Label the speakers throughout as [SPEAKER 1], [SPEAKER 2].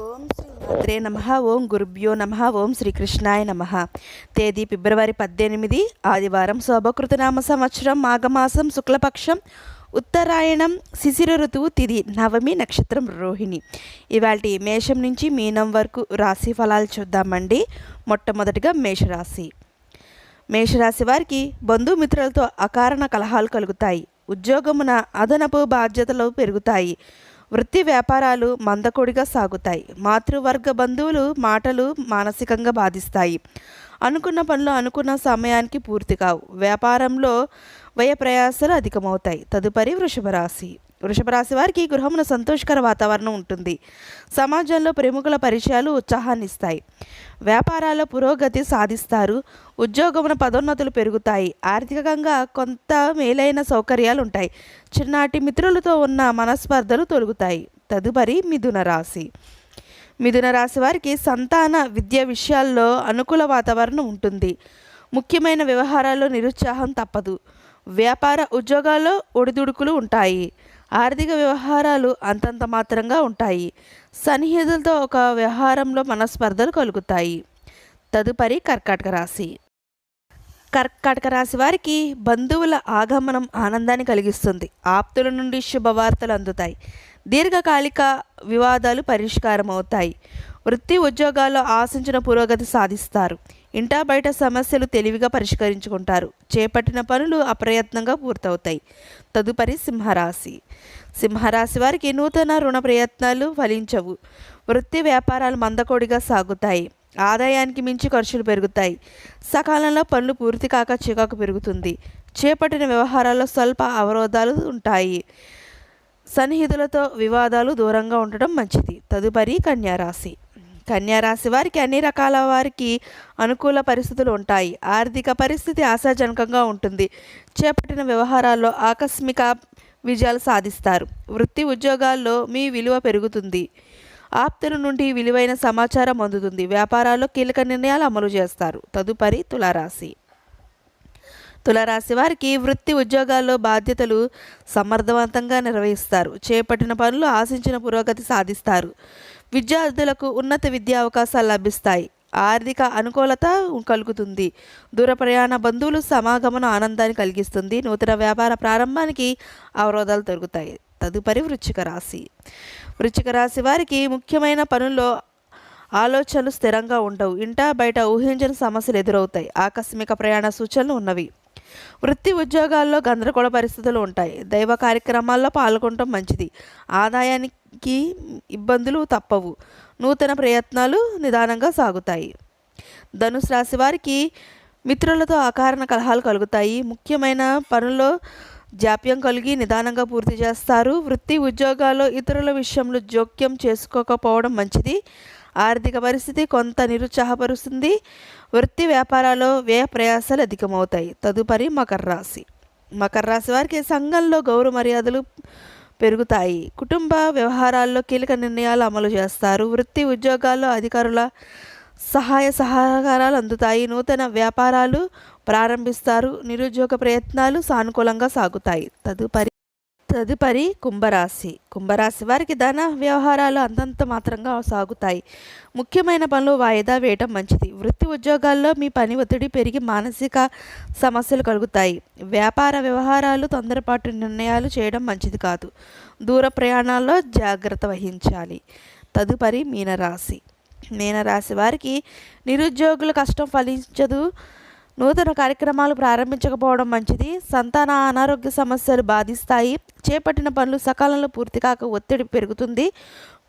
[SPEAKER 1] ఓం శ్రీ మాత్రే నమః. ఓం గురుభ్యో నమః. ఓం శ్రీకృష్ణాయ నమః. తేదీ ఫిబ్రవరి 18, ఆదివారం. శోభకృతనామ సంవత్సరం మాఘమాసం శుక్లపక్షం ఉత్తరాయణం శిశిర ఋతువు తిథి నవమి నక్షత్రం రోహిణి. ఇవాల్టి మేషం నుంచి మీనం వరకు రాశి ఫలాలు చూద్దామండి. మొట్టమొదటిగా మేషరాశి. మేషరాశి వారికి బంధుమిత్రులతో అకారణ కలహాలు కలుగుతాయి. ఉద్యోగమున అదనపు బాధ్యతలు పెరుగుతాయి. వృత్తి వ్యాపారాలు మందకొడిగా సాగుతాయి. మాతృవర్గ బంధువులు మాటలు మానసికంగా బాధిస్తాయి. అనుకున్న పనులు అనుకున్న సమయానికి పూర్తి కావు. వ్యాపారంలో వ్యయ ప్రయాసాలు అధికమవుతాయి. తదుపరి వృషభ రాశి. వృషభ రాశి వారికి గృహమున సంతోషకర వాతావరణం ఉంటుంది. సమాజంలో ప్రముఖుల పరిచయాలు ఉత్సాహాన్ని ఇస్తాయి. వ్యాపారాల్లో పురోగతి సాధిస్తారు. ఉద్యోగమున పదోన్నతులు పెరుగుతాయి. ఆర్థికంగా కొంత మేలైన సౌకర్యాలు ఉంటాయి. చిన్ననాటి మిత్రులతో ఉన్న మనస్పర్ధలు తొలగుతాయి. తదుపరి మిథున రాశి. మిథున రాశి వారికి సంతాన విద్య విషయాల్లో అనుకూల వాతావరణం ఉంటుంది. ముఖ్యమైన వ్యవహారాల్లో నిరుత్సాహం తప్పదు. వ్యాపార ఉద్యోగాల్లో ఒడిదుడుకులు ఉంటాయి. ఆర్థిక వ్యవహారాలు అంతంత మాత్రంగా ఉంటాయి. సన్నిహితులతో ఒక వ్యవహారంలో మనస్పర్ధలు కలుగుతాయి. తదుపరి కర్కాటక రాశి. కర్కాటక రాశి వారికి బంధువుల ఆగమనం ఆనందాన్ని కలిగిస్తుంది. ఆప్తుల నుండి శుభవార్తలు అందుతాయి. దీర్ఘకాలిక వివాదాలు పరిష్కారం అవుతాయి. వృత్తి ఉద్యోగాల్లో ఆశించిన పురోగతి సాధిస్తారు. ఇంటా బయట సమస్యలు తెలివిగా పరిష్కరించుకుంటారు. చేపట్టిన పనులు అప్రయత్నంగా పూర్తవుతాయి. తదుపరి సింహరాశి. సింహరాశి వారికి నూతన రుణ ప్రయత్నాలు ఫలించవు. వృత్తి వ్యాపారాలు మందకొడిగా సాగుతాయి. ఆదాయానికి మించి ఖర్చులు పెరుగుతాయి. సకాలంలో పనులు పూర్తి కాక చికాకు పెరుగుతుంది. చేపట్టిన వ్యవహారాల్లో స్వల్ప అవరోధాలు ఉంటాయి. సన్నిహితులతో వివాదాలు దూరంగా ఉండటం మంచిది. తదుపరి కన్యారాశి. కన్యారాశి వారికి అన్ని రకాల వారికి అనుకూల పరిస్థితులు ఉంటాయి. ఆర్థిక పరిస్థితి ఆశాజనకంగా ఉంటుంది. చేపట్టిన వ్యవహారాల్లో ఆకస్మిక విజయాలు సాధిస్తారు. వృత్తి ఉద్యోగాల్లో మీ విలువ పెరుగుతుంది. ఆప్తుల నుండి విలువైన సమాచారం అందుతుంది. వ్యాపారాల్లో కీలక నిర్ణయాలు అమలు చేస్తారు. తదుపరి తులారాశి. తులారాశి వారికి వృత్తి ఉద్యోగాల్లో బాధ్యతలు సమర్థవంతంగా నిర్వహిస్తారు. చేపట్టిన పనులు ఆశించిన పురోగతి సాధిస్తారు. విద్యార్థులకు ఉన్నత విద్యా అవకాశాలు లభిస్తాయి. ఆర్థిక అనుకూలత కలుగుతుంది. దూర ప్రయాణ బంధువులు సమాగమనం ఆనందాన్ని కలిగిస్తుంది. నూతన వ్యాపార ప్రారంభానికి అవరోధాలు తొలగుతాయి. తదుపరి వృశ్చిక రాశి. వృశ్చిక రాశి వారికి ముఖ్యమైన పనుల్లో ఆలోచనలు స్థిరంగా ఉండవు. ఇంటా బయట ఊహించని సమస్యలు ఎదురవుతాయి. ఆకస్మిక ప్రయాణ సూచనలు ఉన్నవి. వృత్తి ఉద్యోగాల్లో గందరగోళ పరిస్థితులు ఉంటాయి. దైవ కార్యక్రమాల్లో పాల్గొనడం మంచిది. ఆదాయానికి ఇబ్బందులు తప్పవు. నూతన ప్రయత్నాలు నిదానంగా సాగుతాయి. ధనుసు రాశి వారికి మిత్రులతో అకారణ కలహాలు కలుగుతాయి. ముఖ్యమైన పనుల్లో జాప్యం కలిగి నిదానంగా పూర్తి చేస్తారు. వృత్తి ఉద్యోగాల్లో ఇతరుల విషయంలో జోక్యం చేసుకోకపోవడం మంచిది. ఆర్థిక పరిస్థితి కొంత నిరుత్సాహపరుస్తుంది. వృత్తి వ్యాపారాల్లో వ్యయ ప్రయాసాలు అధికమవుతాయి. తదుపరి మకర రాశి. మకర రాశి వారికి సంఘంలో గౌరవ మర్యాదలు పెరుగుతాయి. కుటుంబ వ్యవహారాల్లో కీలక నిర్ణయాలు అమలు చేస్తారు. వృత్తి ఉద్యోగాల్లో అధికారుల సహాయ సహకారాలు అందుతాయి. నూతన వ్యాపారాలు ప్రారంభిస్తారు. నిరుద్యోగ ప్రయత్నాలు సానుకూలంగా సాగుతాయి. తదుపరి కుంభరాశి. కుంభరాశి వారికి ధన వ్యవహారాలు అంతంత మాత్రంగా సాగుతాయి. ముఖ్యమైన పనులు వాయిదా వేయటం మంచిది. వృత్తి ఉద్యోగాల్లో మీ పని ఒత్తిడి పెరిగి మానసిక సమస్యలు కలుగుతాయి. వ్యాపార వ్యవహారాలు తొందరపాటు నిర్ణయాలు చేయడం మంచిది కాదు. దూర ప్రయాణాల్లో జాగ్రత్త వహించాలి. తదుపరి మీనరాశి. మీనరాశి వారికి నిరుద్యోగుల కష్టం ఫలించదు. నూతన కార్యక్రమాలు ప్రారంభించకపోవడం మంచిది. సంతాన అనారోగ్య సమస్యలు బాధిస్తాయి. చేపట్టిన పనులు సకాలంలో పూర్తి కాక ఒత్తిడి పెరుగుతుంది.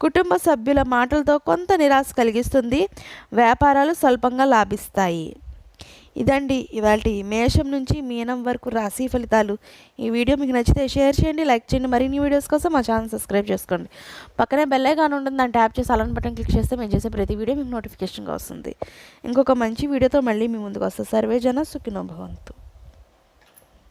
[SPEAKER 1] కుటుంబ సభ్యుల మాటలతో కొంత నిరాశ కలిగిస్తుంది. వ్యాపారాలు స్వల్పంగా లాభిస్తాయి. ఇదండి ఇవాల్టి మేషం నుంచి మీనం వరకు రాశి ఫలితాలు. ఈ వీడియో మీకు నచ్చితే షేర్ చేయండి, లైక్ చేయండి. మరిన్ని వీడియోస్ కోసం మా ఛానల్ సబ్స్క్రైబ్ చేసుకోండి. పక్కనే బెల్ ఐకాన్ ఉంటుంది, దాన్ని ట్యాప్ చేసి అలాంటి బటన్ క్లిక్ చేస్తే మేము చేసే ప్రతి వీడియో మీకు నోటిఫికేషన్గా వస్తుంది. ఇంకొక మంచి వీడియోతో మళ్ళీ మీ ముందుకు వస్తుంది. సర్వే జన సుఖినో భవంతు.